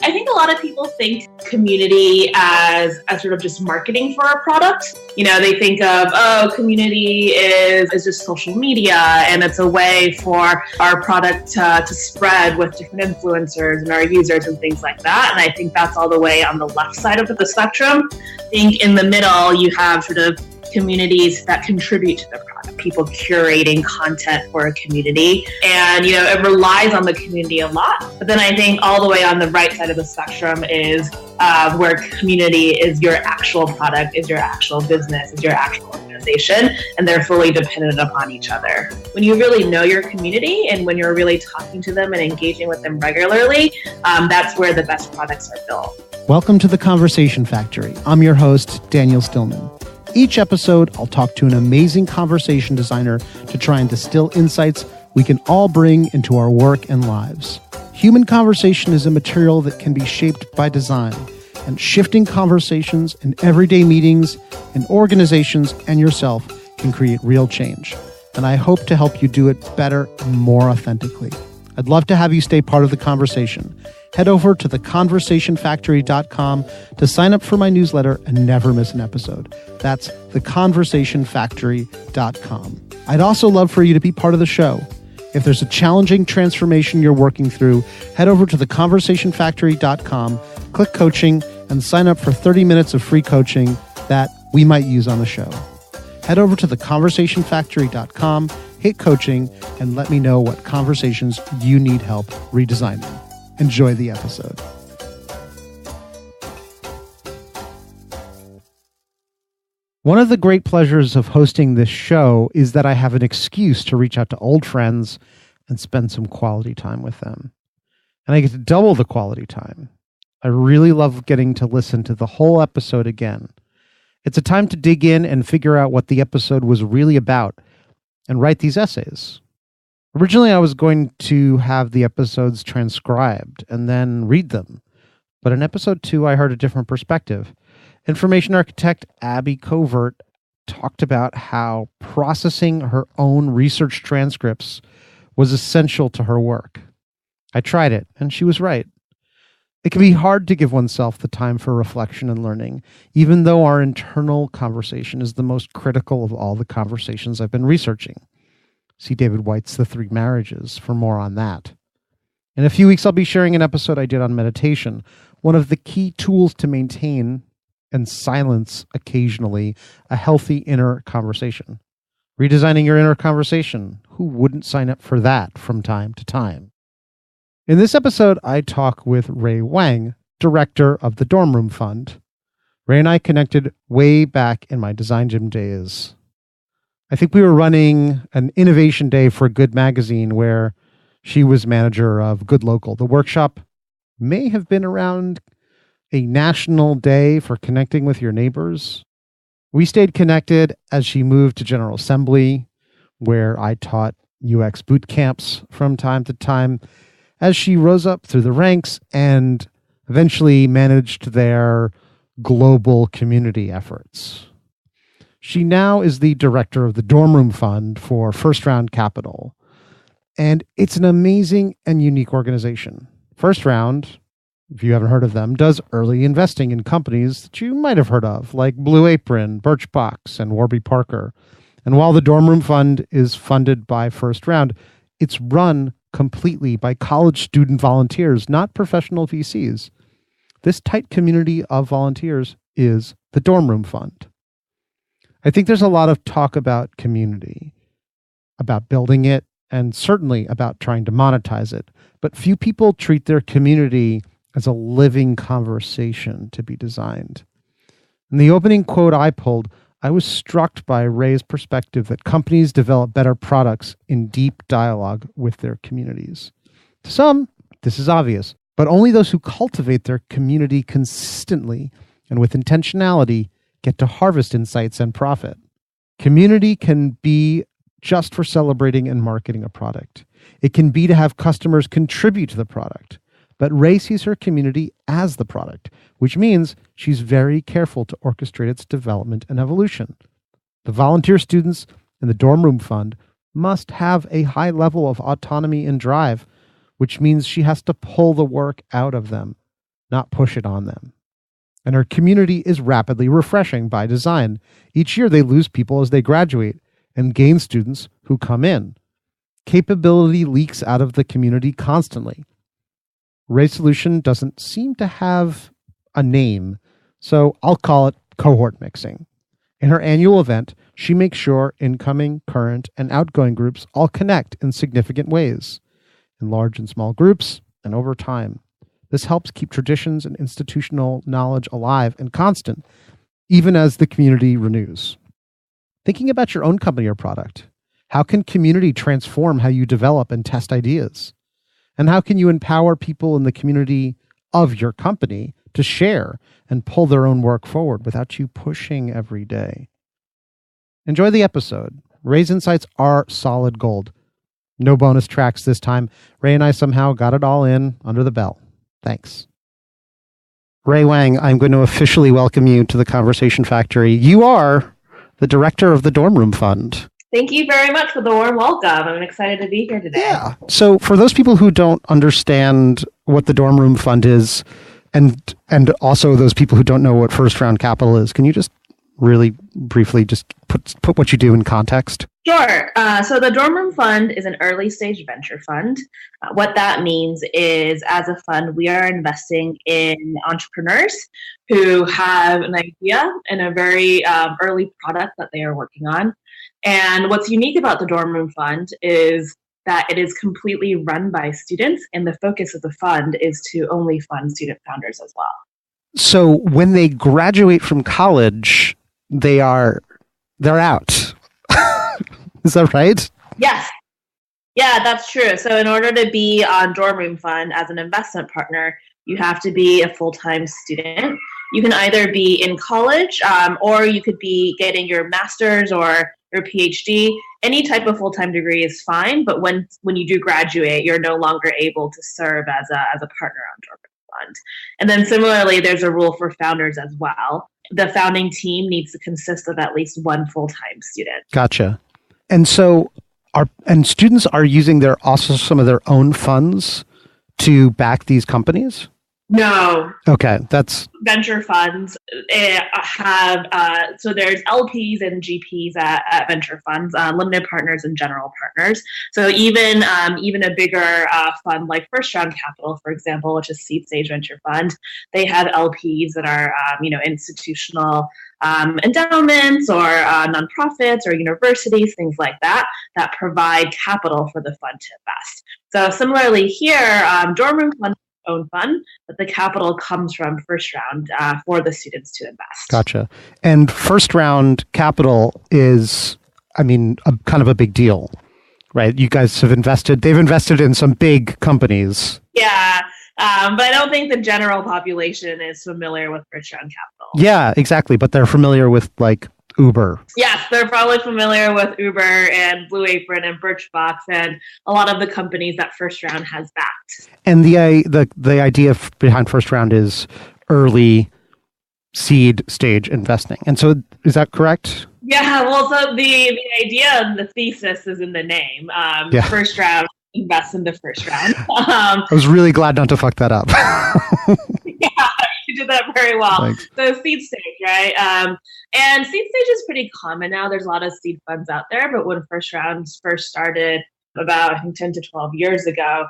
I think a lot of people think community as sort of just marketing for a product. They think of, community is just social media, and it's a way for our product to spread with different influencers and our users and things like that. And I think that's all the way on the left side of the spectrum. I think in the middle, you have sort of communities that contribute to the product, people curating content for a community. And, it relies on the community a lot. But then I think all the way on the right side of the spectrum is where community is your actual product, is your actual business, is your actual organization, and they're fully dependent upon each other. When you really know your community and when you're really talking to them and engaging with them regularly, that's where the best products are built. Welcome to the Conversation Factory. I'm your host, Daniel Stillman. Each episode, I'll talk to an amazing conversation designer to try and distill insights we can all bring into our work and lives. Human conversation is a material that can be shaped by design, and shifting conversations in everyday meetings, in organizations, and yourself can create real change. And I hope to help you do it better and more authentically. I'd love to have you stay part of the conversation. Head over to theconversationfactory.com to sign up for my newsletter and never miss an episode. That's theconversationfactory.com. I'd also love for you to be part of the show. If there's a challenging transformation you're working through, head over to theconversationfactory.com, click coaching, and sign up for 30 minutes of free coaching that we might use on the show. Head over to theconversationfactory.com, hit coaching, and let me know what conversations you need help redesigning. Enjoy the episode. One of the great pleasures of hosting this show is that I have an excuse to reach out to old friends and spend some quality time with them. And I get to double the quality time. I really love getting to listen to the whole episode again. It's a time to dig in and figure out what the episode was really about and write these essays. Originally, I was going to have the episodes transcribed and then read them. But in episode 2, I heard a different perspective. Information architect Abby Covert talked about how processing her own research transcripts was essential to her work. I tried it, and she was right. It can be hard to give oneself the time for reflection and learning, even though our internal conversation is the most critical of all the conversations I've been researching. See David Whyte's The Three Marriages for more on that. In a few weeks, I'll be sharing an episode I did on meditation, one of the key tools to maintain and silence occasionally a healthy inner conversation. Redesigning your inner conversation. Who wouldn't sign up for that from time to time? In this episode, I talk with Rei Wang, director of the Dorm Room Fund. Rei and I connected way back in my design gym days. I think we were running an innovation day for Good Magazine where she was manager of Good Local. The workshop may have been around a national day for connecting with your neighbors. We stayed connected as she moved to General Assembly, where I taught UX boot camps from time to time, as she rose up through the ranks and eventually managed their global community efforts. She now is the director of the Dorm Room Fund for First Round Capital. And it's an amazing and unique organization. First Round, if you haven't heard of them, does early investing in companies that you might have heard of, like Blue Apron, Birchbox, and Warby Parker. And while the Dorm Room Fund is funded by First Round, it's run completely by college student volunteers, not professional VCs. This tight community of volunteers is the Dorm Room Fund. I think there's a lot of talk about community, about building it, and certainly about trying to monetize it. But few people treat their community as a living conversation to be designed. In the opening quote I pulled, I was struck by Rei's perspective that companies develop better products in deep dialogue with their communities. To some, this is obvious, but only those who cultivate their community consistently and with intentionality get to harvest insights and profit. Community can be just for celebrating and marketing a product. It can be to have customers contribute to the product. But Rei sees her community as the product, which means she's very careful to orchestrate its development and evolution. The volunteer students in the Dorm Room Fund must have a high level of autonomy and drive, which means she has to pull the work out of them. not push it on them. And our community is rapidly refreshing by design. Each year they lose people as they graduate and gain students who come in. Capability leaks out of the community constantly. Rei's solution doesn't seem to have a name, so I'll call it Cohort Mixing. In her annual event, she makes sure incoming, current, and outgoing groups all connect in significant ways, in large and small groups, and over time. This helps keep traditions and institutional knowledge alive and constant, even as the community renews. Thinking about your own company or product, how can community transform how you develop and test ideas? And how can you empower people in the community of your company to share and pull their own work forward without you pushing every day? Enjoy the episode. Rei's insights are solid gold. No bonus tracks this time. Rei and I somehow got it all in under the bell. Thanks. Rei Wang, I'm going to officially welcome you to the Conversation Factory. You are the director of the Dorm Room Fund. Thank you very much for the warm welcome. I'm excited to be here today. Yeah. So for those people who don't understand what the Dorm Room Fund is, and also those people who don't know what First Round Capital is, can you just really briefly just put what you do in context? Sure. So the Dorm Room Fund is an early stage venture fund. What that means is, as a fund, we are investing in entrepreneurs who have an idea and a very early product that they are working on. And what's unique about the Dorm Room Fund is that it is completely run by students, and the focus of the fund is to only fund student founders as well. So when they graduate from college, they're out. Is that right? Yes. Yeah, that's true. So in order to be on Dorm Room Fund as an investment partner, you have to be a full-time student. You can either be in college or you could be getting your master's or your PhD. Any type of full-time degree is fine, but when you do graduate, you're no longer able to serve as a partner on Dorm Room Fund. And then similarly, there's a rule for founders as well. The founding team needs to consist of at least one full-time student. Gotcha. And so students are using some of their own funds to back these companies? No. Okay, that's venture funds have so there's LPs and GPs at venture funds, limited partners and general partners. So even a bigger fund like First Round Capital, for example, which is seed stage venture fund, they have LPs that are institutional endowments or nonprofits or universities, things like that provide capital for the fund to invest. So similarly here, Dorm Room Fund own fund, but the capital comes from First Round for the students to invest. Gotcha. And First Round Capital is, kind of a big deal, right? You guys they've invested in some big companies. Yeah, but I don't think the general population is familiar with First Round Capital. Yeah, exactly. But they're familiar with like Uber. Yes, they're probably familiar with Uber and Blue Apron and Birchbox and a lot of the companies that First Round has backed. And the idea behind First Round is early seed stage investing. And so is that correct? Yeah, well, so the idea and the thesis is in the name. First Round invests in the First Round. I was really glad not to fuck that up. Yeah, you did that very well. Thanks. So seed stage, right? And seed stage is pretty common now. There's a lot of seed funds out there, but when First Rounds first started about 10 to 12 years ago,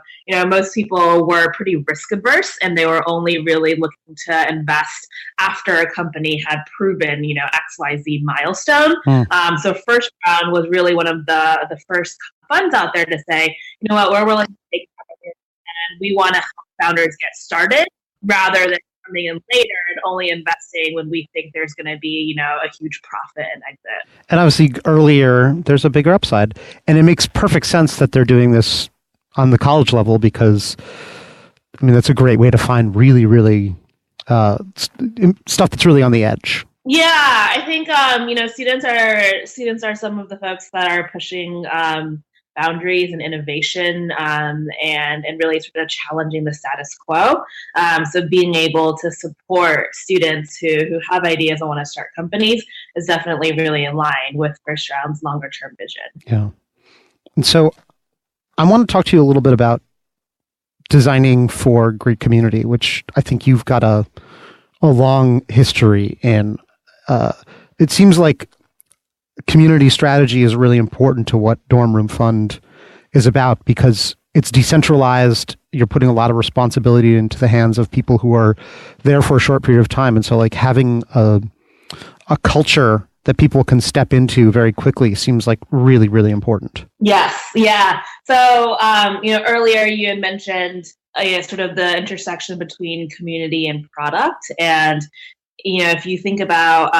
most people were pretty risk averse and they were only really looking to invest after a company had proven, XYZ milestone. So First Round was really one of the first funds out there to say, we're willing to take capital and we want to help founders get started rather than coming in later and only investing when we think there's going to be, a huge profit and exit. And obviously earlier, there's a bigger upside. And it makes perfect sense that they're doing this on the college level because, that's a great way to find really, really stuff that's really on the edge. Yeah, I think, students are some of the folks that are pushing boundaries and innovation and really sort of challenging the status quo. So being able to support students who have ideas and want to start companies is definitely really in line with First Round's longer term vision. Yeah. And so I want to talk to you a little bit about designing for great community, which I think you've got a long history in. It seems like community strategy is really important to what Dorm Room Fund is about because it's decentralized. You're putting a lot of responsibility into the hands of people who are there for a short period of time. And so like having a culture that people can step into very quickly seems like really, really important. Yes. Yeah. So, earlier you had mentioned sort of the intersection between community and product. And, if you think about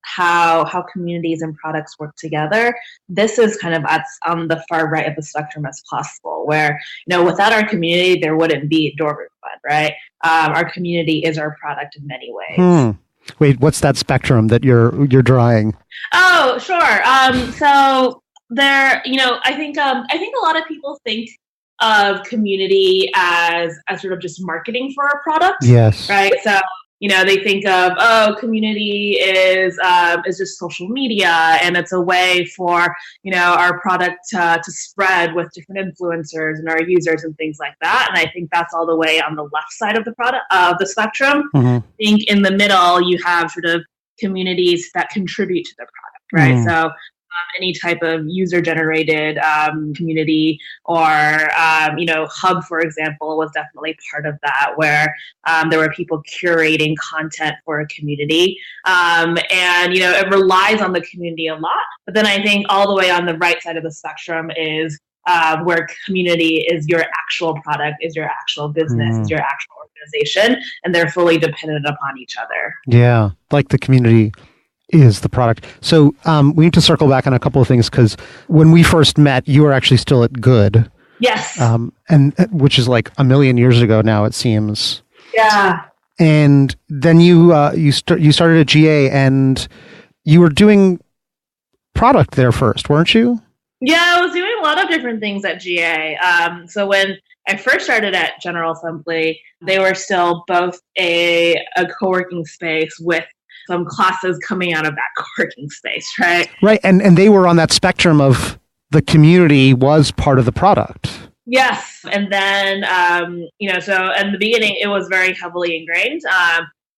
how communities and products work together, this is kind of on the far right of the spectrum as possible, where, without our community, there wouldn't be Dorm Room Fund, right? Our community is our product in many ways. Wait, what's that spectrum that you're drawing? Oh, sure. So there, I think a lot of people think of community as sort of just marketing for a product. Yes. Right. So, they think of, community is just social media, and it's a way for, our product to spread with different influencers and our users and things like that. And I think that's all the way on the left side of the spectrum. Mm-hmm. I think in the middle, you have sort of communities that contribute to the product, right? Mm-hmm. So any type of user-generated community or, Hub, for example, was definitely part of that, where there were people curating content for a community. It relies on the community a lot. But then I think all the way on the right side of the spectrum is where community is your actual product, is your actual business, is your actual organization, and they're fully dependent upon each other. Yeah, like the community is the product. So we need to circle back on a couple of things, because when we first met, you were actually still at Good. Yes. And which is like a million years ago now, it seems. Yeah. And then you started at GA, and you were doing product there first, weren't you? Yeah, I was doing a lot of different things at GA. So when I first started at General Assembly, they were still both a co-working space with some classes coming out of that co-working space, right? Right, and they were on that spectrum of the community was part of the product. Yes, and then, so in the beginning, it was very heavily ingrained.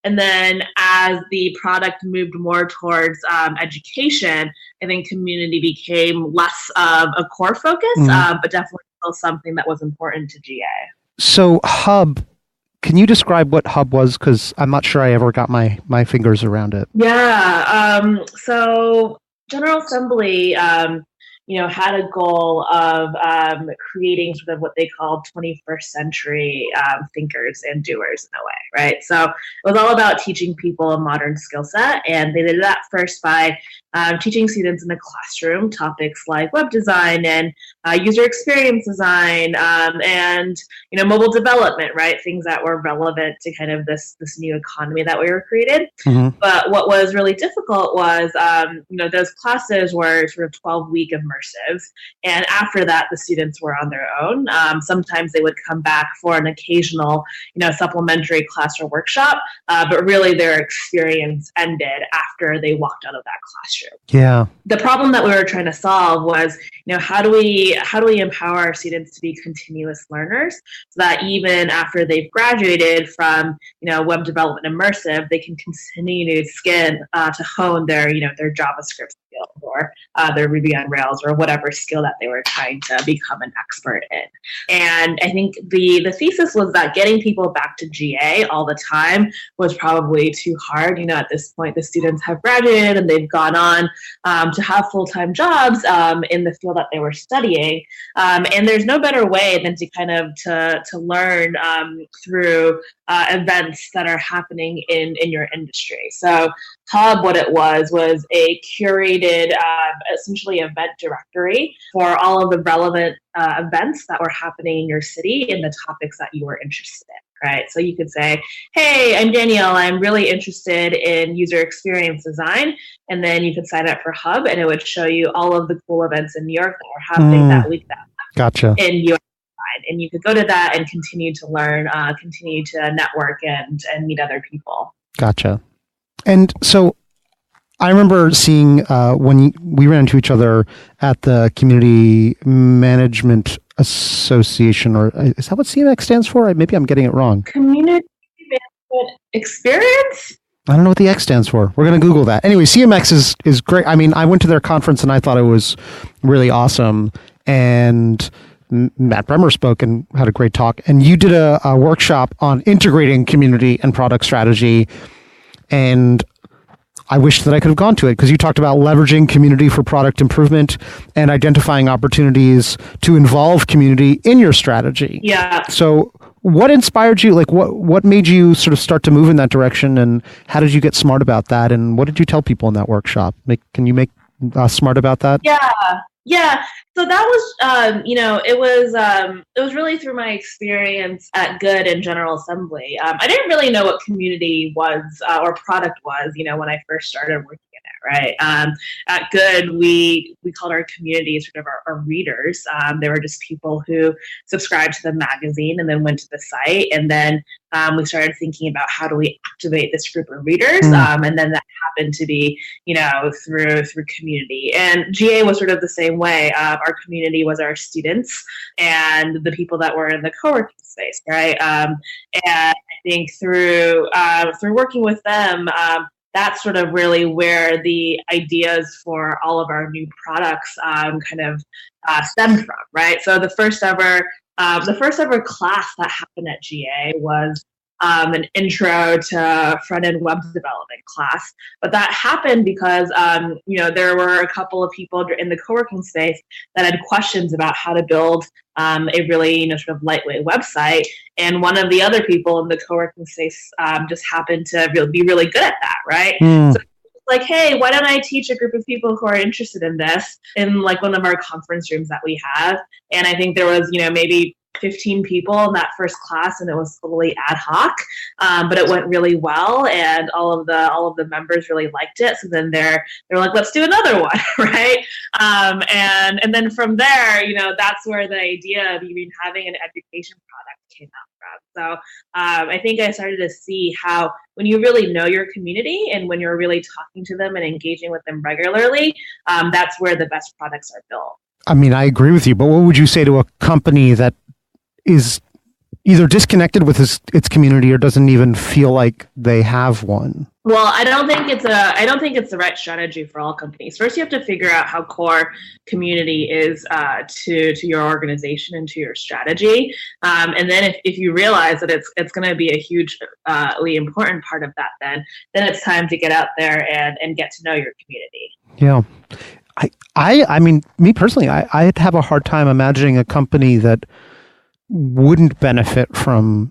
And then as the product moved more towards education, I think community became less of a core focus, but definitely still something that was important to GA. So Hub, can you describe what Hub was? Because I'm not sure I ever got my fingers around it. Yeah. So General Assembly, had a goal of creating sort of what they called 21st century thinkers and doers in a way, right? So it was all about teaching people a modern skill set, and they did that first by teaching students in the classroom topics like web design and user experience design and mobile development, right? Things that were relevant to kind of this new economy that we were created. Mm-hmm. But what was really difficult was those classes were sort of 12-week immersive, and after that the students were on their own. Sometimes they would come back for an occasional supplementary class or workshop, but really their experience ended after they walked out of that classroom. Yeah. The problem that we were trying to solve was, how do we empower our students to be continuous learners so that even after they've graduated from, web development immersive, they can continue to hone their JavaScript skills or their Ruby on Rails or whatever skill that they were trying to become an expert in. And I think the thesis was that getting people back to GA all the time was probably too hard. At this point, the students have graduated and they've gone on to have full-time jobs in the field that they were studying. And there's no better way than to kind of to learn through events that are happening in your industry. So Hub, what it was a curated, essentially event directory for all of the relevant events that were happening in your city and the topics that you were interested in, right? So you could say, hey, I'm Danielle, I'm really interested in user experience design. And then you could sign up for Hub, and it would show you all of the cool events in New York that were happening that week. Gotcha. In New York. And you could go to that and continue to learn, continue to network and meet other people. Gotcha. And so I remember seeing when we ran into each other at the Community Management Association, or is that what CMX stands for? Maybe I'm getting it wrong. Community Management Experience? I don't know what the X stands for. We're going to Google that. Anyway, CMX is great. I mean, I went to their conference and I thought it was really awesome. And Matt Bremer spoke and had a great talk. And you did a workshop on integrating community and product strategy. And I wish that I could have gone to it because you talked about leveraging community for product improvement and identifying opportunities to involve community in your strategy. Yeah. So what inspired you? Like what made you sort of start to move in that direction, and how did you get smart about that? And what did you tell people in that workshop? Can you make us smart about that? Yeah. So that was, it was really through my experience at Good and General Assembly. I didn't really know what community was or product was, when I first started working in it, right? At Good, we called our community sort of our readers. They were just people who subscribed to the magazine and then went to the site. And then we started thinking about how do we activate this group of readers. And then that happened to be, through community. And GA was sort of the same way. Our community was our students and the people that were in the co-working space, right? And I think through working with them, that's sort of really where the ideas for all of our new products stemmed from, right? So the first ever class that happened at GA was an intro to front-end web development class. But that happened because, there were a couple of people in the co-working space that had questions about how to build a really, sort of lightweight website. And one of the other people in the co-working space just happened to be really good at that, right? So like, hey, why don't I teach a group of people who are interested in this in like one of our conference rooms that we have? And I think there was, maybe 15 people in that first class, and it was totally ad hoc, but it went really well, and all of the members really liked it. So then they're like, let's do another one, right? And then from there, that's where the idea of even having an education product came out from. So I think I started to see how when you really know your community and when you're really talking to them and engaging with them regularly, that's where the best products are built. I mean, I agree with you, but what would you say to a company that is either disconnected with its community or doesn't even feel like they have one? Well, I don't think it's the right strategy for all companies. First, you have to figure out how core community is to your organization and to your strategy, and then if you realize that it's going to be a hugely important part of that, then it's time to get out there and get to know your community. Yeah, I mean, me personally, I'd have a hard time imagining a company that wouldn't benefit from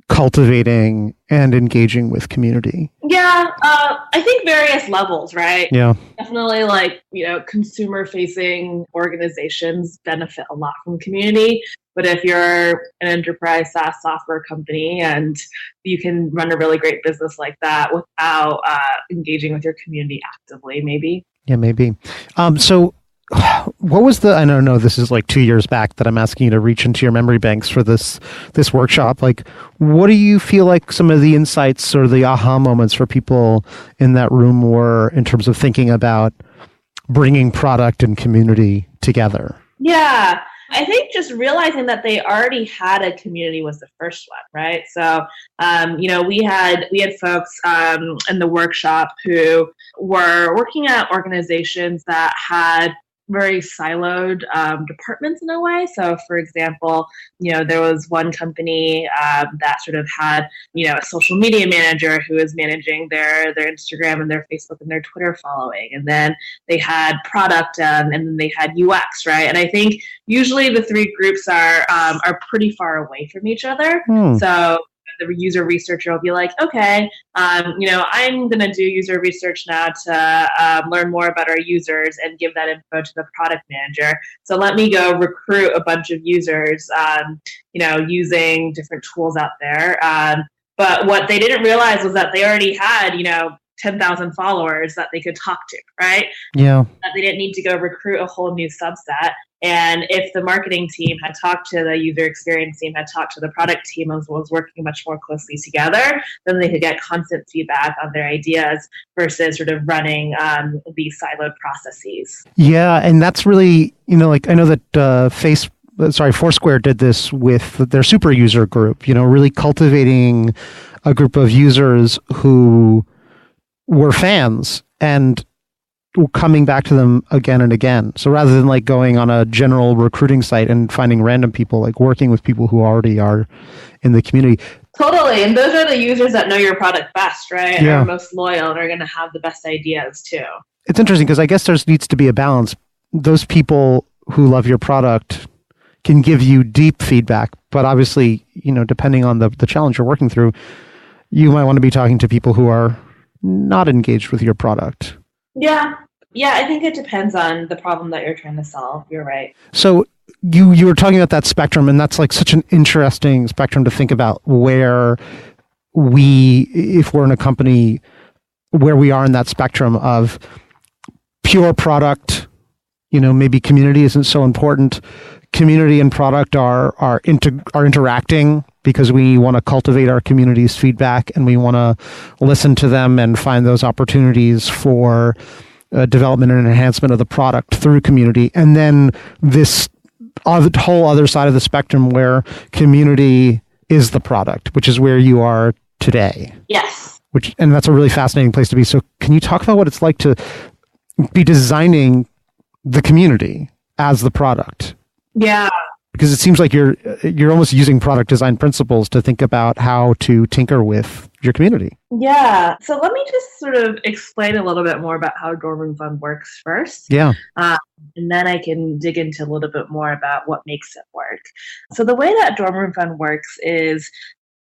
cultivating and engaging with community. Yeah, I think various levels, right? Yeah. Definitely consumer-facing organizations benefit a lot from community. But if you're an enterprise SaaS software company and you can run a really great business like that without engaging with your community actively, maybe. Yeah, maybe. So what was I don't know, this is like 2 years back that I'm asking you to reach into your memory banks for this workshop. Like, what do you feel like some of the insights or the aha moments for people in that room were in terms of thinking about bringing product and community together? Yeah, I think just realizing that they already had a community was the first one, right? So, we had folks in the workshop who were working at organizations that had very siloed departments in a way. So, for example, there was one company that sort of had, a social media manager who was managing their Instagram and their Facebook and their Twitter following. And then they had product and then they had UX, right? And I think usually the three groups are pretty far away from each other. So the user researcher will be like, okay, I'm going to do user research now to learn more about our users and give that info to the product manager. So let me go recruit a bunch of users, using different tools out there. But what they didn't realize was that they already had, 10,000 followers that they could talk to, right? Yeah. That they didn't need to go recruit a whole new subset. And if the marketing team had talked to the user experience team, had talked to the product team, and was working much more closely together, then they could get constant feedback on their ideas versus sort of running these siloed processes. Yeah, and that's really, I know that Foursquare did this with their Superuser group, really cultivating a group of users who were fans and coming back to them again and again. So rather than like going on a general recruiting site and finding random people, like working with people who already are in the community. Totally. And those are the users that know your product best, right? Yeah. Are most loyal and are going to have the best ideas too. It's interesting because I guess there needs to be a balance. Those people who love your product can give you deep feedback, but obviously, depending on the challenge you're working through, you might want to be talking to people who are not engaged with your product. Yeah. Yeah, I think it depends on the problem that you're trying to solve. You're right. So you were talking about that spectrum, and that's like such an interesting spectrum to think about where if we're in a company, where we are in that spectrum of pure product, maybe community isn't so important. Community and product are interacting because we want to cultivate our community's feedback and we want to listen to them and find those opportunities for development and enhancement of the product through community. And then this whole other side of the spectrum where community is the product, which is where you are today. Yes. And that's a really fascinating place to be. So can you talk about what it's like to be designing the community as the product? Yeah. Because it seems like you're almost using product design principles to think about how to tinker with your community. Yeah. So let me just sort of explain a little bit more about how Dorman Fund works first. Yeah. And then I can dig into a little bit more about what makes it work. So the way that Dorman Fund works is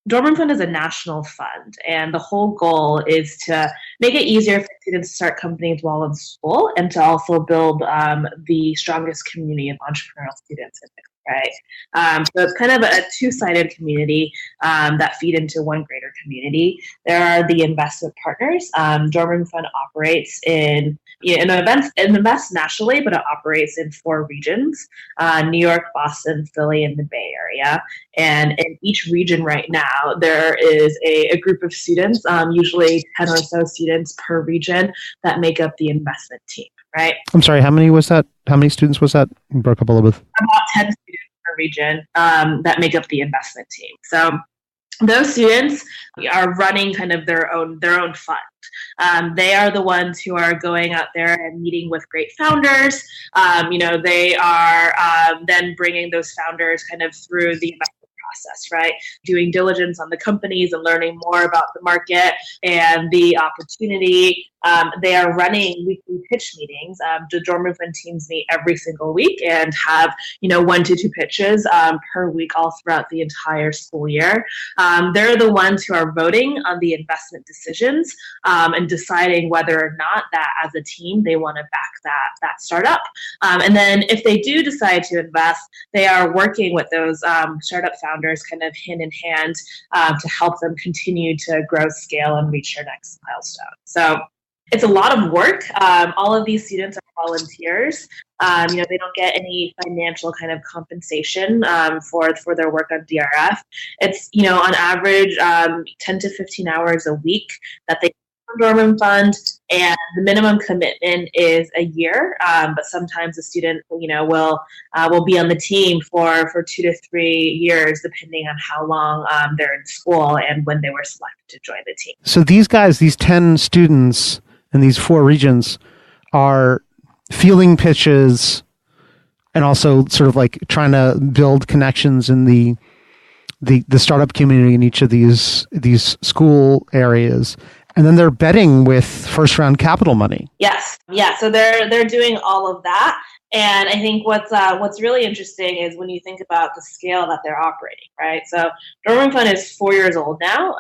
Dorman Fund is a national fund, and the whole goal is to make it easier for students to start companies while in school and to also build the strongest community of entrepreneurial students in the right? So it's kind of a two-sided community that feed into one greater community. There are the investment partners. Dorman Fund operates invests nationally, but it operates in 4 regions: New York, Boston, Philly, and the Bay Area. And in each region right now, there is a group of students, usually 10 or so students per region, that make up the investment team, right? I'm sorry, how many was that? How many students was that? You broke up a little bit. About 10 students per region that make up the investment team. So those students are running kind of their own fund. They are the ones who are going out there and meeting with great founders. They are then bringing those founders kind of through the investment process, right? Doing diligence on the companies and learning more about the market and the opportunity. They are running weekly pitch meetings. The Dorman Fund teams meet every single week and have, 1 to 2 pitches per week all throughout the entire school year. They're the ones who are voting on the investment decisions and deciding whether or not that as a team they want to back that startup. And then if they do decide to invest, they are working with those startup founders kind of hand in hand to help them continue to grow, scale, and reach their next milestone. So it's a lot of work. All of these students are volunteers. They don't get any financial kind of compensation for their work on DRF. It's, on average, 10 to 15 hours a week that they Dorman Fund, and the minimum commitment is a year. But sometimes a student, will be on the team for 2 to 3 years, depending on how long they're in school and when they were selected to join the team. So these guys, these 10 students in these 4 regions, are fielding pitches and also sort of like trying to build connections in the startup community in each of these school areas. And then they're betting with first round capital money. Yes. Yeah. So they're doing all of that. And I think what's really interesting is when you think about the scale that they're operating, right? So Dorman Fund is 4 years old now.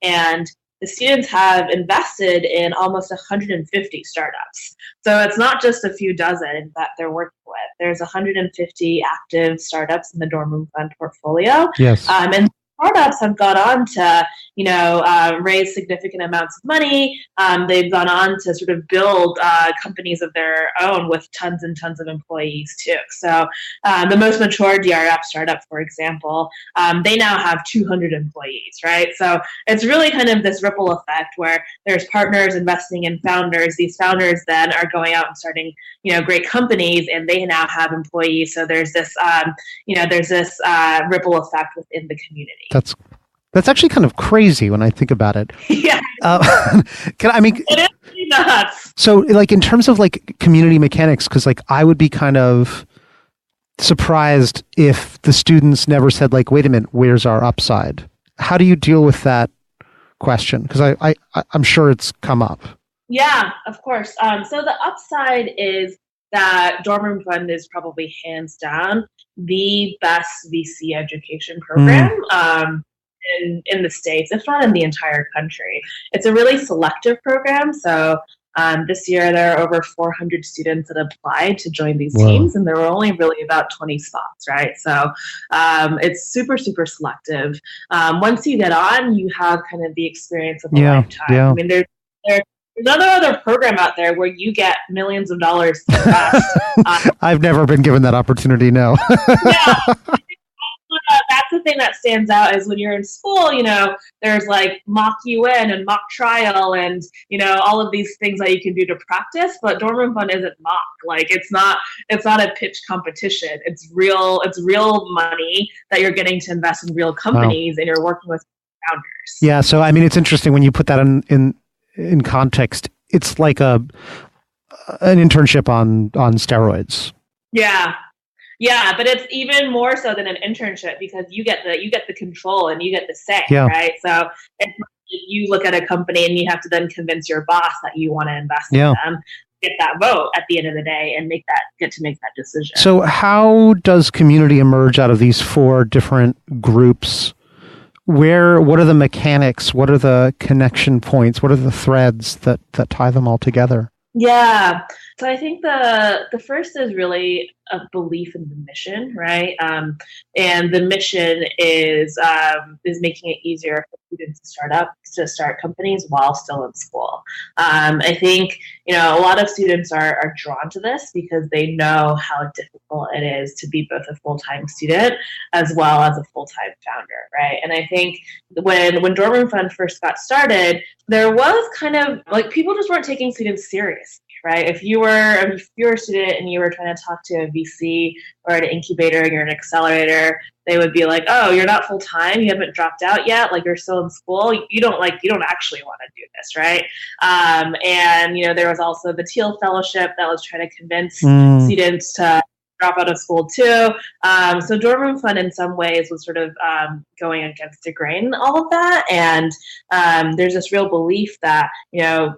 And the students have invested in almost 150 startups. So it's not just a few dozen that they're working with. There's 150 active startups in the Dorman Fund portfolio. Yes. And startups have gone on to, raise significant amounts of money. They've gone on to sort of build companies of their own with tons and tons of employees too. So the most mature DRF startup, for example, they now have 200 employees, right? So it's really kind of this ripple effect where there's partners investing in founders. These founders then are going out and starting, great companies, and they now have employees. So there's this, ripple effect within the community. That's actually kind of crazy when I think about it. Yeah. It is pretty nuts. So like in terms of like community mechanics, because like I would be kind of surprised if the students never said like, wait a minute, where's our upside? How do you deal with that question? Because I'm sure it's come up. Yeah, of course. So the upside is that Dorm Room Fund is probably hands down the best VC education program in the States, if not in the entire country. It's a really selective program. So this year there are over 400 students that applied to join these teams, and there were only really about 20 spots, right? So it's super, super selective. Once you get on, you have kind of the experience of a lifetime. Yeah. I mean, there's another program out there where you get millions of dollars to invest. I've never been given that opportunity, no. Yeah. That's the thing that stands out is when you're in school, there's like mock UN and mock trial and, all of these things that you can do to practice, but Dorm Room Fund isn't mock. Like it's not a pitch competition. It's real money that you're getting to invest in real companies, and you're working with founders. Yeah. So, I mean, it's interesting when you put that in context. It's like an internship on steroids. Yeah. Yeah, but it's even more so than an internship because you get the control and you get the say, right? So it's you look at a company and you have to then convince your boss that you want to invest in them, get that vote at the end of the day, and get to make that decision. So how does community emerge out of these 4 different groups? What are the mechanics? What are the connection points? What are the threads that tie them all together? Yeah. So I think the first is really a belief in the mission, right? And the mission is making it easier for students to start companies while still in school. I think, a lot of students are drawn to this because they know how difficult it is to be both a full-time student as well as a full-time founder, right? And I think when Dorm Room Fund first got started, there was kind of like people just weren't taking students seriously. Right? If you were a student and you were trying to talk to a VC or an incubator and you're an accelerator, they would be like, "Oh, you're not full time. You haven't dropped out yet. Like you're still in school. You don't actually want to do this, right?" And there was also the Teal Fellowship that was trying to convince students to drop out of school too. So Dorm Room Fund in some ways was sort of going against the grain, all of that. And there's this real belief that,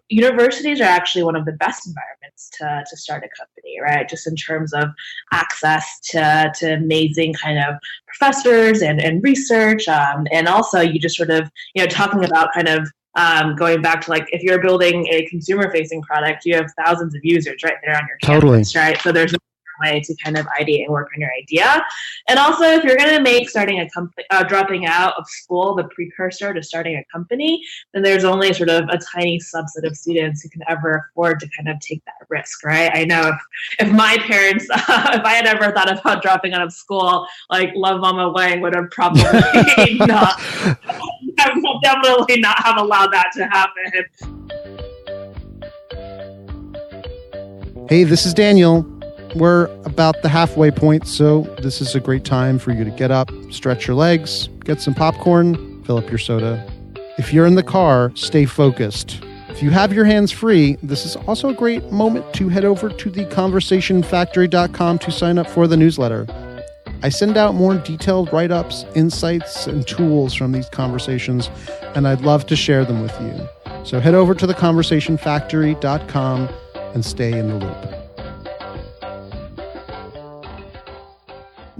universities are actually one of the best environments to start a company, right? Just in terms of access to amazing kind of professors and research. And also you just sort of, talking about kind of going back to like if you're building a consumer facing product, you have thousands of users right there on your campus, right? So there's way to kind of ideate and work on your idea. And also, if you're going to make starting a company, dropping out of school the precursor to starting a company, then there's only sort of a tiny subset of students who can ever afford to kind of take that risk, right? I know if my parents, if I had ever thought about dropping out of school, like Love Mama Wang would have probably definitely not have allowed that to happen. Hey, this is Daniel. We're about the halfway point, so this is a great time for you to get up, stretch your legs, get some popcorn, fill up your soda. If you're in the car, stay focused. If you have your hands free, this is also a great moment to head over to theconversationfactory.com to sign up for the newsletter. I send out more detailed write-ups, insights, and tools from these conversations, and I'd love to share them with you. So head over to theconversationfactory.com and stay in the loop.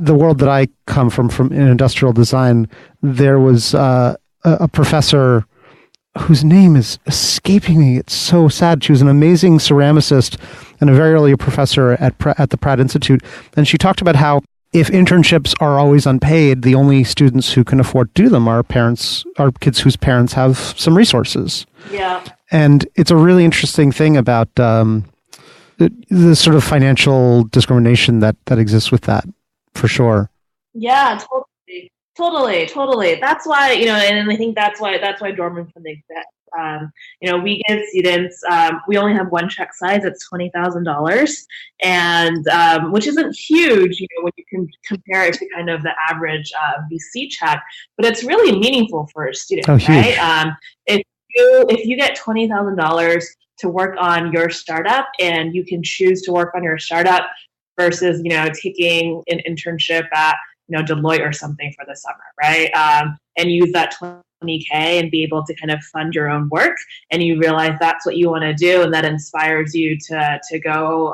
The world that I come from in industrial design, there was a professor whose name is escaping me. It's so sad. She was an amazing ceramicist and a very early professor at the Pratt Institute. And she talked about how if internships are always unpaid, the only students who can afford to do them are kids whose parents have some resources. Yeah. And it's a really interesting thing about the sort of financial discrimination that exists with that, for sure. Yeah, totally. That's why, and I think that's why dorm room funding exists. We give students, we only have one check size. It's $20,000, and which isn't huge, when you can compare it to kind of the average VC check, but it's really meaningful for a student, right? If you get $20,000 to work on your startup, and you can choose to work on your startup versus, taking an internship at Deloitte or something for the summer, right? And use that $20K and be able to kind of fund your own work, and you realize that's what you want to do, and that inspires you to go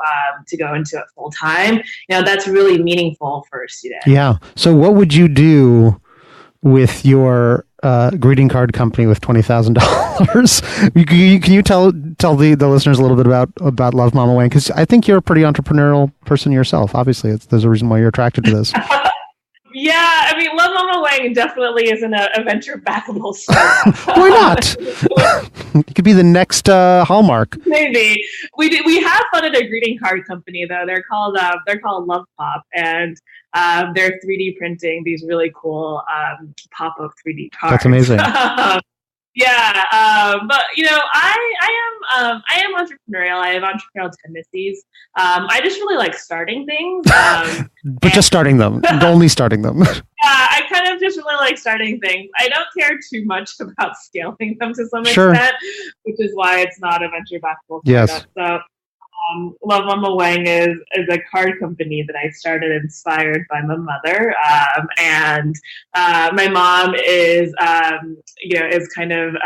into it full time. That's really meaningful for a student. Yeah. So what would you do with your greeting card company with $20,000? Can you tell the listeners a little bit about Love Mama Wang? Because I think you're a pretty entrepreneurial person yourself. Obviously, there's a reason why you're attracted to this. Yeah, I mean, Love Mama Wang definitely isn't a venture backable startup. Why not? It could be the next Hallmark. Maybe we have funded a greeting card company though. They're called Love Pop, and they're 3D printing these really cool pop-up 3D cards. That's amazing. Yeah, but I am entrepreneurial. I have entrepreneurial tendencies. I just really like starting things. But just starting them, only starting them. Yeah, I kind of just really like starting things. I don't care too much about scaling them to some extent, which is why it's not a venture backable startup. Yes. So Love Mama Wang is a card company that I started inspired by my mother. And my mom is kind of,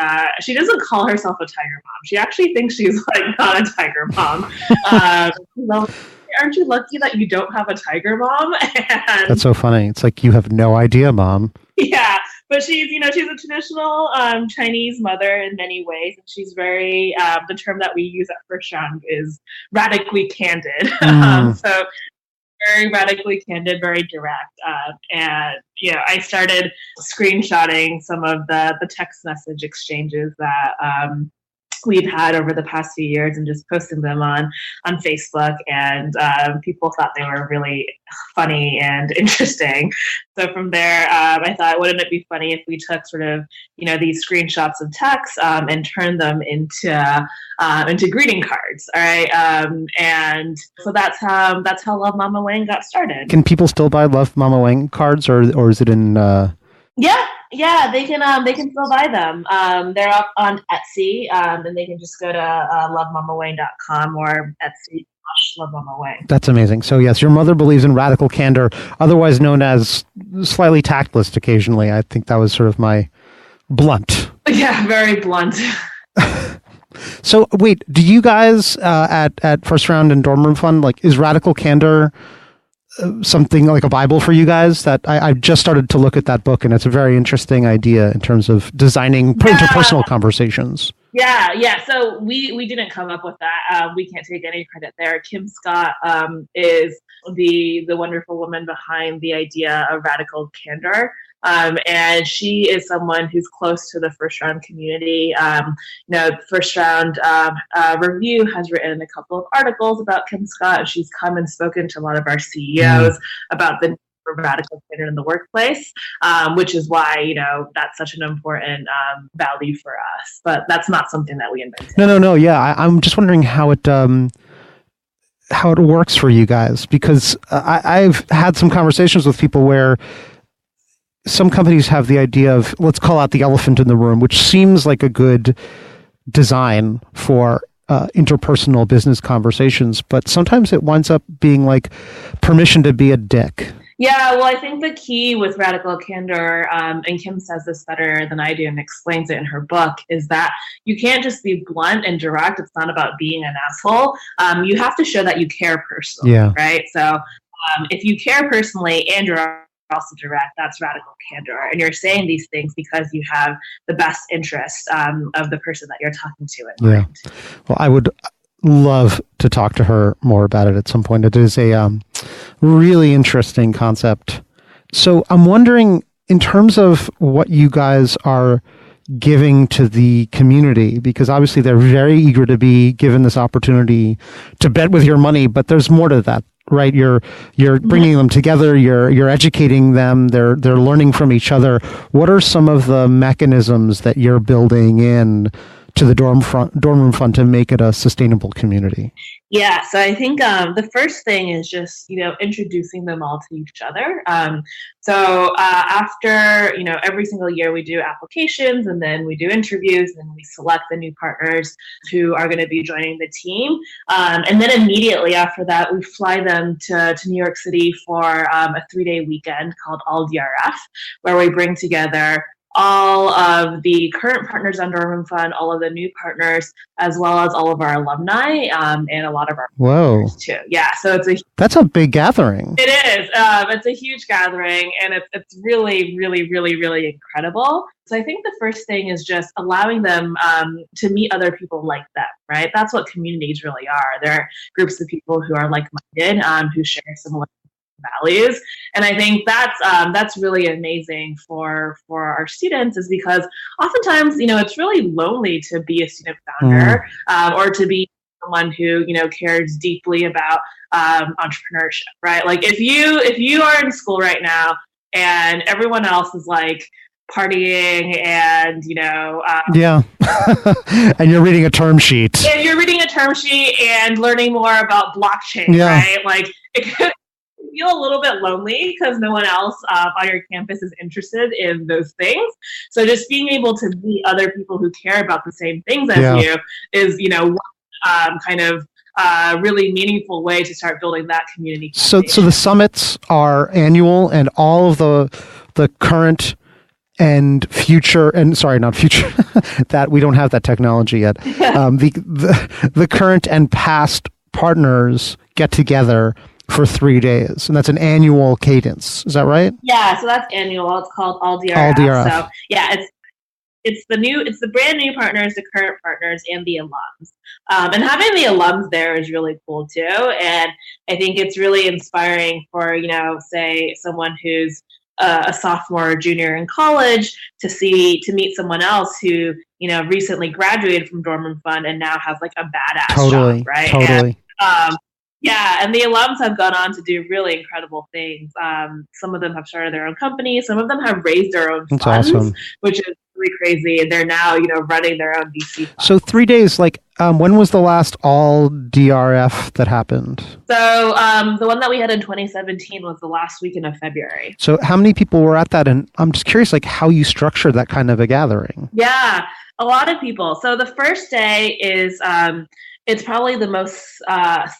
she doesn't call herself a tiger mom. She actually thinks she's like not a tiger mom. Aren't you lucky that you don't have a tiger mom? And that's so funny. It's like, you have no idea, Mom. Yeah, but she's a traditional Chinese mother in many ways, and she's very the term that we use at First Round is radically candid. So very radically candid, very direct, and I started screenshotting some of the text message exchanges that we've had over the past few years and just posting them on Facebook, and people thought they were really funny and interesting. So from there, I thought, wouldn't it be funny if we took sort of these screenshots of text and turned them into greeting cards, all right? And so that's how Love Mama Wang got started. Can people still buy Love Mama Wang cards, or is it in? Yeah, they can still buy them. They're up on Etsy, and they can just go to lovemamawang.com or Etsy/lovemamawang. That's amazing. So yes, your mother believes in radical candor, otherwise known as slightly tactless occasionally. I think that was sort of my blunt. Yeah, very blunt. So wait, do you guys at First Round and Dorm Room Fund, like, is radical candor something like a Bible for you guys? That I've just started to look at that book, and it's a very interesting idea in terms of designing interpersonal conversations. Yeah. So we didn't come up with that. We can't take any credit there. Kim Scott is the wonderful woman behind the idea of radical candor. And she is someone who's close to the First Round community. First Round Review has written a couple of articles about Kim Scott. She's come and spoken to a lot of our CEOs about the need for radical candor in the workplace, which is why that's such an important value for us. But that's not something that we invented. No. Yeah, I'm just wondering how it works for you guys, because I've had some conversations with people where some companies have the idea of, let's call out the elephant in the room, which seems like a good design for interpersonal business conversations, but sometimes it winds up being like permission to be a dick. Yeah, well, I think the key with radical candor, and Kim says this better than I do and explains it in her book, is that you can't just be blunt and direct. It's not about being an asshole. You have to show that you care personally, right? So if you care personally and you're also direct, that's radical candor, and you're saying these things because you have the best interest of the person that you're talking to in mind. Well, I would love to talk to her more about it at some point. It is a really interesting concept. So I'm wondering, in terms of what you guys are giving to the community, because obviously they're very eager to be given this opportunity to bet with your money, but there's more to that, right? You're bringing them together, you're educating them, they're learning from each other. What are some of the mechanisms that you're building in to the dorm room fund to make it a sustainable community? Yeah, so I think the first thing is just, introducing them all to each other. So after, every single year we do applications, and then we do interviews, and we select the new partners who are going to be joining the team. And then immediately after that, we fly them to New York City for a 3-day weekend called All DRF, where we bring together all of the current partners on Dorm Room Fund, all of the new partners, as well as all of our alumni, and a lot of our partners too. Yeah, so that's a big gathering. It is. It's a huge gathering, and it's really, really, really, really incredible. So I think the first thing is just allowing them to meet other people like them, right? That's what communities really are. They're groups of people who are like-minded, who share similar values. And I think that's really amazing for our students, is because oftentimes, it's really lonely to be a student founder, or to be someone who, cares deeply about entrepreneurship, right? Like if you are in school right now and everyone else is like partying and, yeah. And you're reading a term sheet. And you're reading a term sheet and learning more about blockchain, right? Like it could feel a little bit lonely because no one else on your campus is interested in those things. So just being able to meet other people who care about the same things as you is, kind of really meaningful way to start building that community. So the summits are annual, and all of the current and future, and sorry, not future, that we don't have that technology yet. The current and past partners get together for 3 days, and that's an annual cadence. Is that right? Yeah, so that's annual. It's called All DRF. All DRF. So yeah, it's the brand new partners, the current partners, and the alums. And having the alums there is really cool too. And I think it's really inspiring for, say someone who's a sophomore or junior in college to meet someone else who, recently graduated from Dorm Room Fund and now has like a badass job, right? Totally. And, and the alums have gone on to do really incredible things. Some of them have started their own companies. Some of them have raised their own funds, awesome. Which is really crazy. And they're now, running their own VC funds. So 3 days, when was the last All DRF that happened? So the one that we had in 2017 was the last weekend of February. So how many people were at that? And I'm just curious, how you structure that kind of a gathering. Yeah, a lot of people. So the first day is... it's probably the most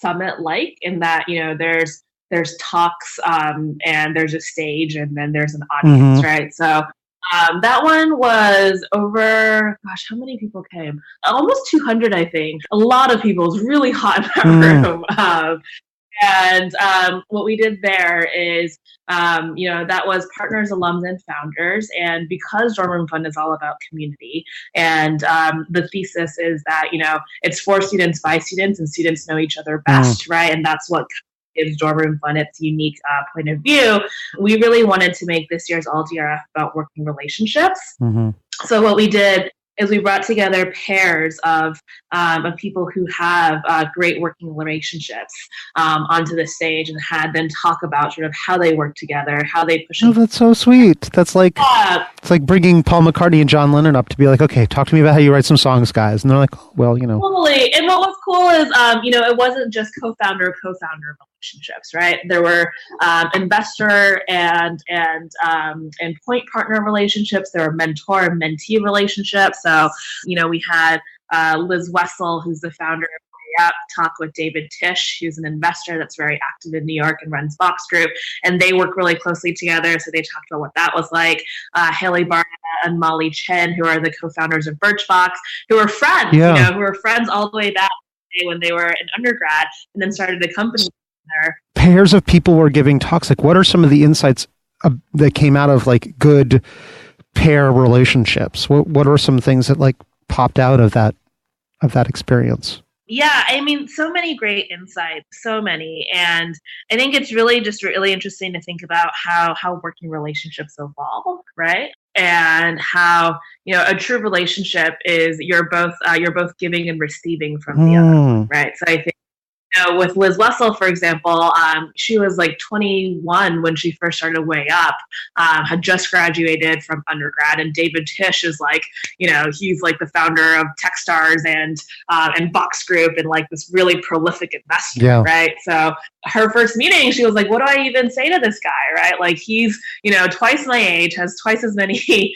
summit-like in that, there's talks and there's a stage and then there's an audience, right? So that one was over, how many people came? Almost 200, I think. A lot of people. It was really hot in that room. And what we did there is, that was partners, alums, and founders. And because Dorm Room Fund is all about community, and the thesis is that, it's for students, by students, and students know each other best, right? And that's what gives Dorm Room Fund its unique point of view. We really wanted to make this year's All DRF about working relationships. So what we did is we brought together pairs of people who have great working relationships onto the stage and had them talk about sort of how they work together, how they push. Oh, that's so sweet. That's it's like bringing Paul McCartney and John Lennon up to be like, okay, talk to me about how you write some songs, guys. And they're like, oh, well, Totally. And what was cool is, it wasn't just co-founder relationships, right? There were investor and point partner relationships. There were mentor and mentee relationships. So, we had Liz Wessel, who's the founder of Rei Up, talk with David Tisch, who's an investor that's very active in New York and runs Box Group, and they work really closely together. So they talked about what that was like. Haley Barnett and Molly Chen, who are the co-founders of Birchbox, who are friends, who were friends all the way back when they were an undergrad, and then started a company together. Pairs of people were giving talks. What are some of the insights that came out of good pair relationships? What are some things that popped out of that experience? Yeah, I mean, so many great insights, so many. And I think it's really just really interesting to think about how working relationships evolve, right? And how, a true relationship is you're both giving and receiving from the other one, right? So I think with Liz Wessel, for example, she was like 21 when she first started Way Up, had just graduated from undergrad, and David Tisch is like, he's like the founder of Techstars and Box Group and like this really prolific investor, right? So her first meeting, she was like, what do I even say to this guy, right? Like he's, twice my age, has twice as many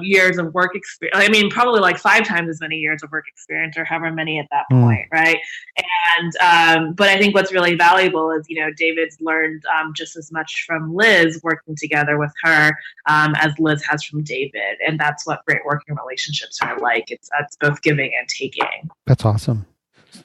years of work experience. I mean, probably like 5 times as many years of work experience or however many at that point, right? But I think what's really valuable is, David's learned just as much from Liz working together with her as Liz has from David. And that's what great working relationships are like. It's both giving and taking. That's awesome.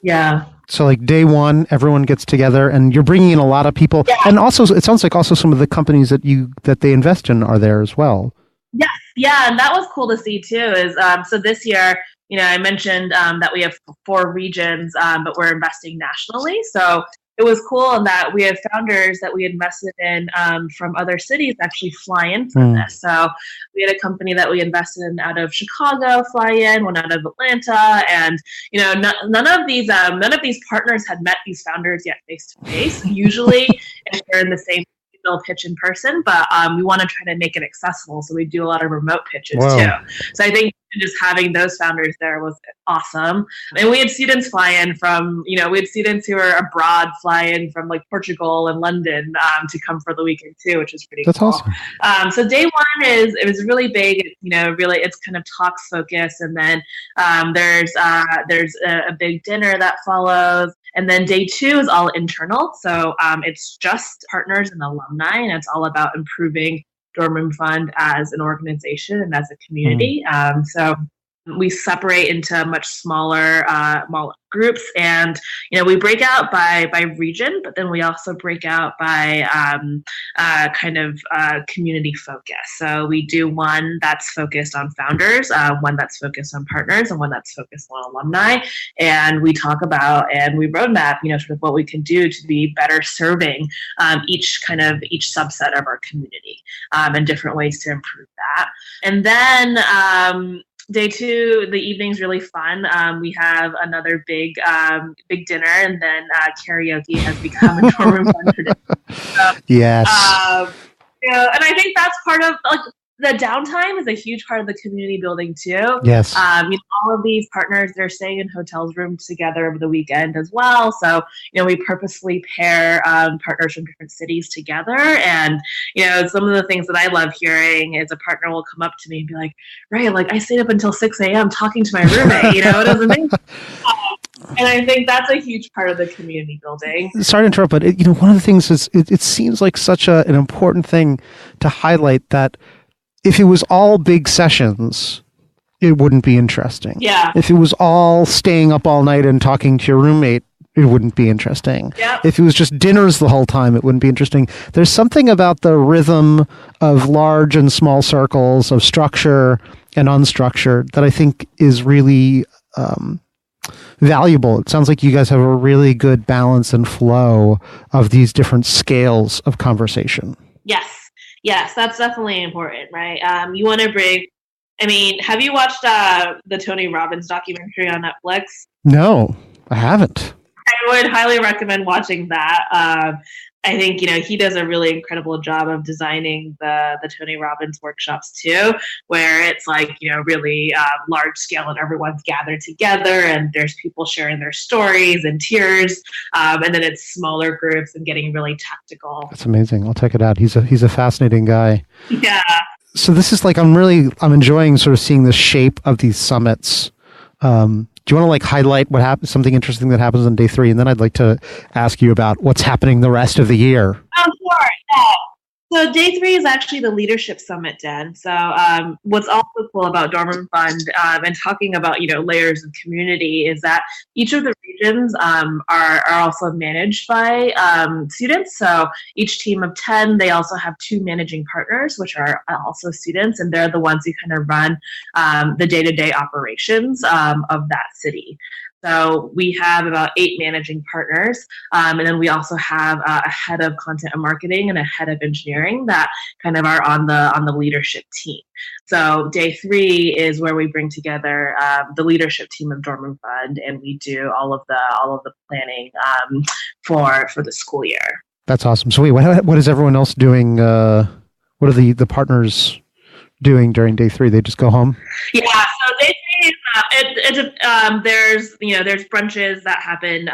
Yeah. So like day one, everyone gets together and you're bringing in a lot of people. Yeah. And also, it sounds like also some of the companies that they invest in are there as well. Yes. Yeah. And that was cool to see too is, so this year, I mentioned that we have 4 regions, but we're investing nationally. So it was cool in that we have founders that we invested in from other cities actually fly in for this. So we had a company that we invested in out of Chicago fly in, one out of Atlanta, and none of these partners had met these founders yet face to face. Usually, if they're in the same they'll pitch in person, but we want to try to make it accessible. So we do a lot of remote pitches too. So I think just having those founders there was awesome. And we had students fly in from, we had students who are abroad fly in from like Portugal and London to come for the weekend too, which is pretty cool. Awesome. So day one it was really big, really it's kind of talks focused. And then there's a big dinner that follows. And then day 2 is all internal. So it's just partners and alumni, and it's all about improving Dorm Room Fund as an organization and as a community. So we separate into much smaller groups, and we break out by region, but then we also break out by community focus. So we do one that's focused on founders, one that's focused on partners, and one that's focused on alumni. And we talk about and we roadmap, sort of what we can do to be better serving each subset of our community and different ways to improve that. And then day 2, the evening's really fun. We have another big dinner, and then karaoke has become a dorm room fun tradition. Yes. And I think that's part of the downtime is a huge part of the community building too. Yes. All of these partners, they're staying in hotels rooms together over the weekend as well. So, we purposely pair partners from different cities together. And, some of the things that I love hearing is a partner will come up to me and be like, Ray, I stayed up until 6 a.m. talking to my roommate, it was amazing. And I think that's a huge part of the community building. Sorry to interrupt, but one of the things is it seems like such an important thing to highlight that if it was all big sessions, it wouldn't be interesting. Yeah. If it was all staying up all night and talking to your roommate, it wouldn't be interesting. Yep. If it was just dinners the whole time, it wouldn't be interesting. There's something about the rhythm of large and small circles, of structure and unstructured, that I think is really valuable. It sounds like you guys have a really good balance and flow of these different scales of conversation. Yes, that's definitely important, right? You want to bring, have you watched the Tony Robbins documentary on Netflix? No, I haven't. I would highly recommend watching that. I think, he does a really incredible job of designing the Tony Robbins workshops too, where it's really large scale and everyone's gathered together and there's people sharing their stories and tears. And then it's smaller groups and getting really tactical. That's amazing. I'll check it out. He's a fascinating guy. Yeah. So this is I'm enjoying sort of seeing the shape of these summits. Do you want to highlight what happens, something interesting that happens on day 3? And then I'd like to ask you about what's happening the rest of the year. Oh, sure. Yeah. So day 3 is actually the Leadership Summit, Dan. So what's also cool about Dorm Room Fund and talking about, layers of community is that each of the regions are also managed by students. So each team of 10, they also have 2 managing partners, which are also students, and they're the ones who kind of run the day-to-day operations of that city. So we have about 8 managing partners. And then we also have a head of content and marketing and a head of engineering that kind of are on the leadership team. So day 3 is where we bring together the leadership team of Dorman Fund, and we do all of the planning for the school year. That's awesome. So wait, what is everyone else doing? What are the partners doing during day 3? They just go home? Yeah. So day 3 is there's brunches that happen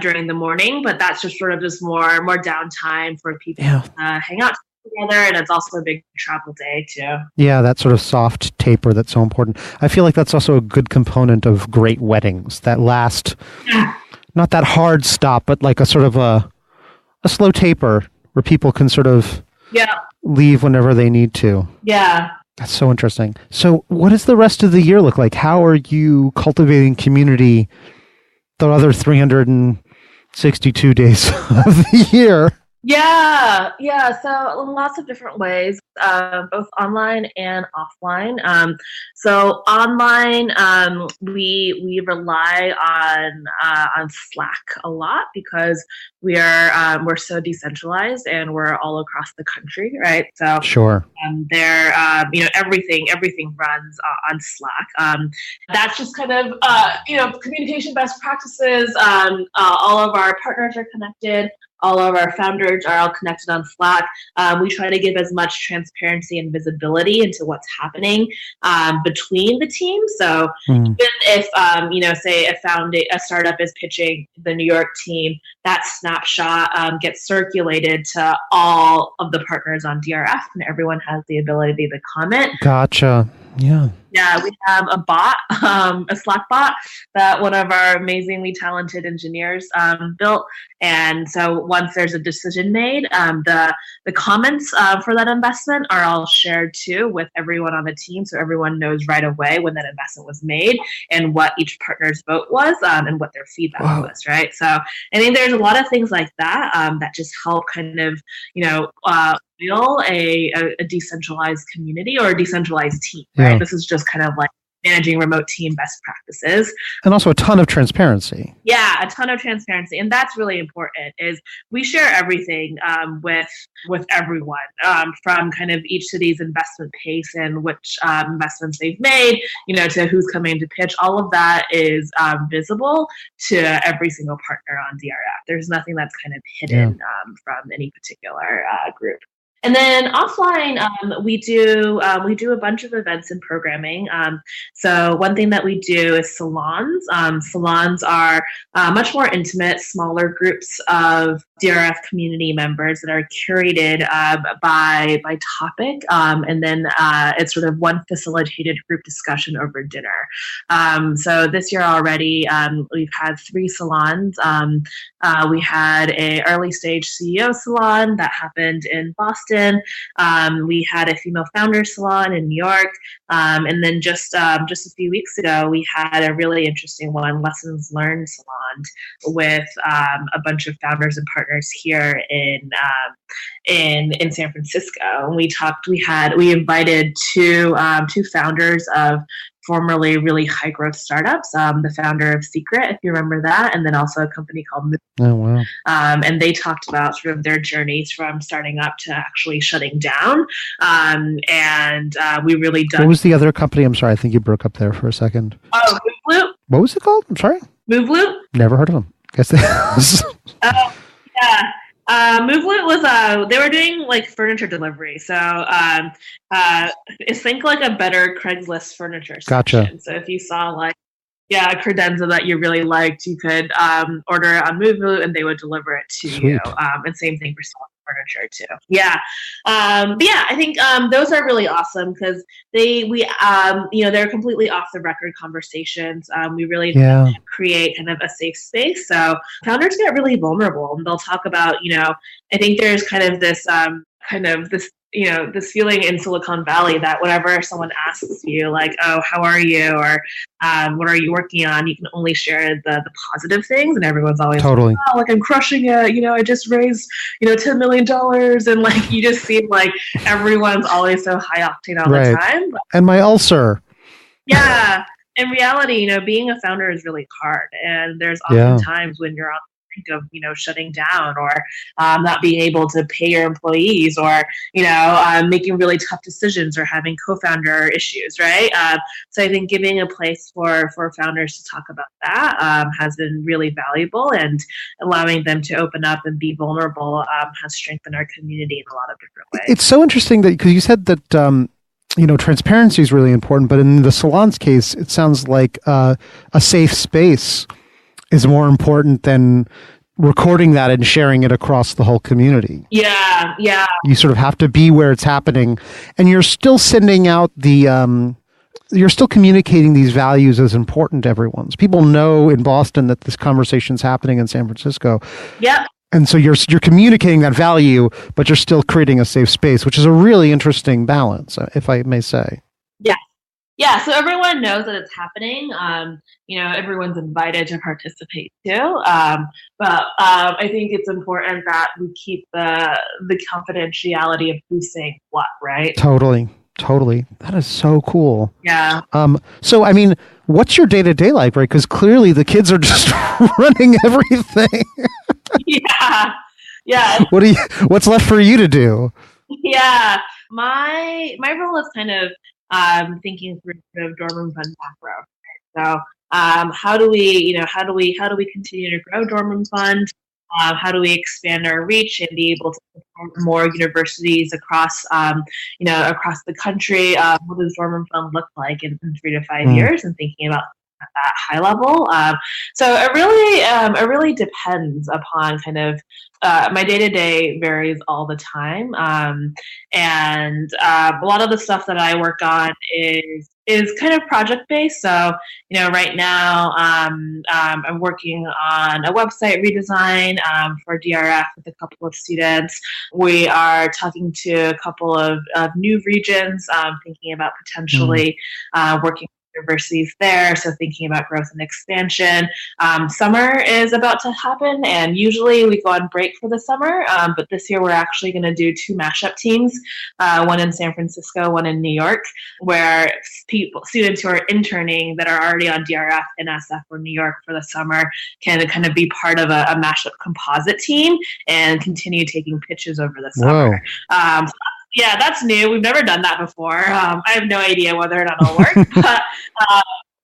during the morning, but that's just sort of just more downtime for people to hang out together, and it's also a big travel day too. Yeah, that sort of soft taper that's so important. I feel like that's also a good component of great weddings. That last, not that hard stop, but like a sort of a slow taper where people can sort of leave whenever they need to. Yeah. That's so interesting. So what does the rest of the year look like? How are you cultivating community the other 362 days of the year? Yeah. So lots of different ways, both online and offline. So online, we rely on Slack a lot because we're so decentralized and we're all across the country, right? So sure. Everything runs on Slack. That's just kind of communication best practices. All of our partners are connected. All of our founders are all connected on Slack. We try to give as much transparency and visibility into what's happening between the teams. So even if, say a startup is pitching the New York team, that snapshot gets circulated to all of the partners on DRF, and everyone has the ability to comment. Gotcha. Yeah. Yeah, we have a bot, a Slack bot that one of our amazingly talented engineers built. And so once there's a decision made, the comments for that investment are all shared too with everyone on the team. So everyone knows right away when that investment was made and what each partner's vote was and what their feedback was, right? So I think there's a lot of things like that that just help kind of, build a decentralized community or a decentralized team, right? This is just kind of like managing remote team best practices. And also a ton of transparency. Yeah, a ton of transparency. And that's really important is we share everything with everyone from kind of each city's investment pace and which investments they've made, to who's coming to pitch. All of that is visible to every single partner on DRF. There's nothing that's kind of hidden from any particular group. And then offline, we do a bunch of events and programming. So one thing that we do is salons. Salons are much more intimate, smaller groups of DRF community members that are curated by topic, and then it's sort of one facilitated group discussion over dinner. So this year already, we've had 3 salons. We had a early stage CEO salon that happened in Boston. We had a female founder salon in New York, and then just a few weeks ago, we had a really interesting one, lessons learned salon, with a bunch of founders and partners here in San Francisco. And we invited two founders of formerly really high growth startups, the founder of Secret, if you remember that, and then also a company called Oh, wow. And they talked about sort of their journeys from starting up to actually shutting down. And we really dug. What was the other company? I'm sorry, I think you broke up there for a second. Oh, MoveLoop. What was it called? I'm sorry? MoveLoop. Never heard of them. Guess they Oh, yeah. MoveLoop was they were doing like furniture delivery, so think like a better Craigslist furniture section. Gotcha. So if you saw like a credenza that you really liked, you could order it on MoveLoop and they would deliver it to Sweet. you. And same thing for selling furniture too. Yeah. But yeah, I think those are really awesome because they're completely off the record conversations. We really create kind of a safe space. So founders get really vulnerable and they'll talk about, I think there's kind of this this feeling in Silicon Valley that whenever someone asks you like, oh, how are you? Or what are you working on? You can only share the positive things, and everyone's always totally like, oh, like I'm crushing it. I just raised, $10 million. And like, you just seem like everyone's always so high octane all the time. And my ulcer. Yeah. in reality, being a founder is really hard. And there's Yeah. often times when you're on the brink of, shutting down or not being able to pay your employees or, making really tough decisions or having co-founder issues, right? So I think giving a place for founders to talk about that has been really valuable, and allowing them to open up and be vulnerable has strengthened our community in a lot of different ways. It's so interesting that, because you said that, transparency is really important, but in the salon's case, it sounds like a safe space is more important than recording that and sharing it across the whole community. Yeah. You sort of have to be where it's happening, and you're still sending out you're still communicating these values as important to everyone. So people know in Boston that this conversation's happening in San Francisco. Yep. And so you're communicating that value, but you're still creating a safe space, which is a really interesting balance, if I may say. Yeah. So everyone knows that it's happening. Everyone's invited to participate too. But I think it's important that we keep the confidentiality of who's saying what, right? Totally. That is so cool. Yeah. So, I mean, what's your day-to-day like, right? Because clearly the kids are just running everything. Yeah. What's left for you to do? Yeah. My role is kind of thinking through the dorm room fund macro. So how do we continue to grow dorm room fund? How do we expand our reach and be able to support more universities across across the country? What does dorm room fund look like in 3 to 5 years? And thinking about at that high level. So it really depends upon kind of my day-to-day varies all the time. And a lot of the stuff that I work on is kind of project-based. So, right now I'm working on a website redesign for DRF with a couple of students. We are talking to a couple of new regions, thinking about potentially working universities there, so thinking about growth and expansion. Summer is about to happen, and usually we go on break for the summer, but this year we're actually going to do 2 mashup teams, one in San Francisco, one in New York, where students who are interning that are already on DRF, NSF, or New York for the summer can kind of be part of a mashup composite team and continue taking pitches over the summer. Yeah, that's new. We've never done that before. I have no idea whether or not it'll work, but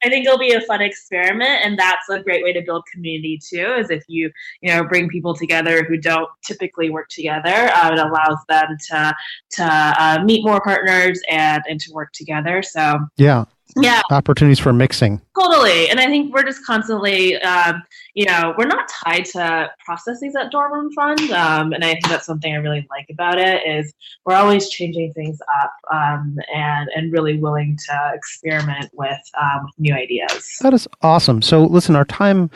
I think it'll be a fun experiment, and that's a great way to build community too. Is if you bring people together who don't typically work together, it allows them to meet more partners and to work together. So yeah, opportunities for mixing. Totally. And I think we're just constantly, we're not tied to processes at Dorm Room Fund. And I think that's something I really like about it is we're always changing things up and really willing to experiment with new ideas. That is awesome. So listen, our time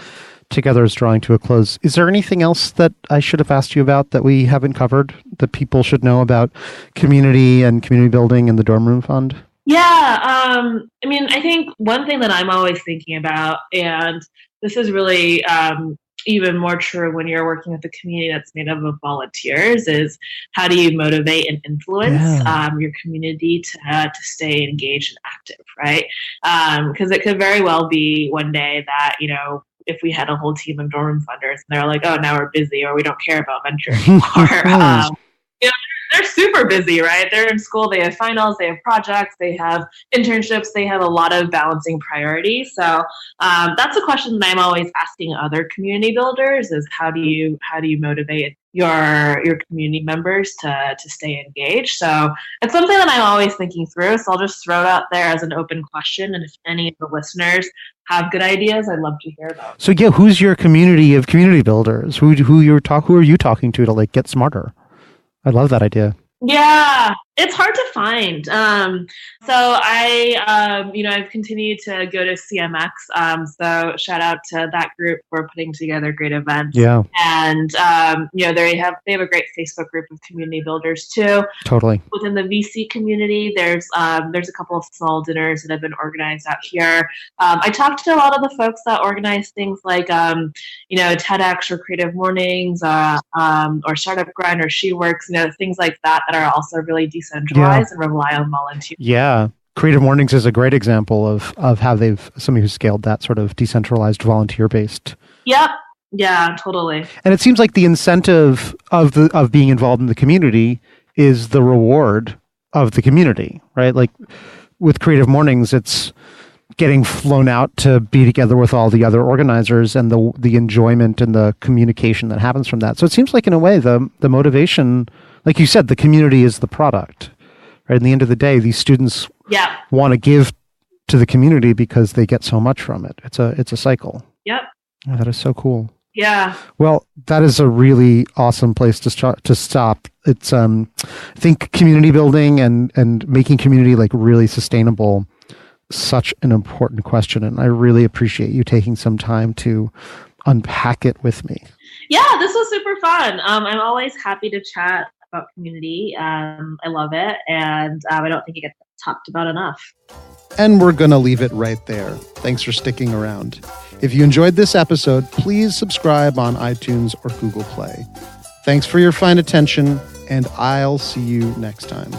together is drawing to a close. Is there anything else that I should have asked you about that we haven't covered that people should know about community and community building and the Dorm Room Fund? Yeah, I think one thing that I'm always thinking about, and this is really even more true when you're working with a community that's made up of volunteers, is how do you motivate and influence your community to stay engaged and active, right? Because it could very well be one day that, if we had a whole team of dorm room funders and they're like, oh, now we're busy or we don't care about venture anymore. They're super busy, right? They're in school, they have finals, they have projects, they have internships, they have a lot of balancing priorities. So that's a question that I'm always asking other community builders is how do you motivate your community members to stay engaged? So it's something that I'm always thinking through. So I'll just throw it out there as an open question. And if any of the listeners have good ideas, I'd love to hear about them. So yeah, who's your community of community builders? Who are you talking to like get smarter? I love that idea. Yeah, it's hard to find. So I've continued to go to CMX. So shout out to that group for putting together great events. Yeah. And, they have a great Facebook group of community builders too. Totally. Within the VC community, there's a couple of small dinners that have been organized out here. I talked to a lot of the folks that organize things like, TEDx or Creative Mornings, or Startup Grind or She Works, things like that are also really decentralized and rely on volunteers. Yeah. Creative Mornings is a great example of how somebody who's scaled that sort of decentralized volunteer-based. Yep. Yeah, totally. And it seems like the incentive of being involved in the community is the reward of the community, right? Like with Creative Mornings, it's getting flown out to be together with all the other organizers and the enjoyment and the communication that happens from that. So it seems like in a way the motivation, like you said, the community is the product, right? At the end of the day, these students want to give to the community because they get so much from it. It's a cycle. Yep. Oh, that is so cool. Yeah. Well, that is a really awesome place to stop. It's I think community building and making community like really sustainable, such an important question, and I really appreciate you taking some time to unpack it with me. Yeah, this was super fun. I'm always happy to chat about community. I love it, and I don't think it gets talked about enough. And we're going to leave it right there. Thanks for sticking around. If you enjoyed this episode, please subscribe on iTunes or Google Play. Thanks for your fine attention, and I'll see you next time.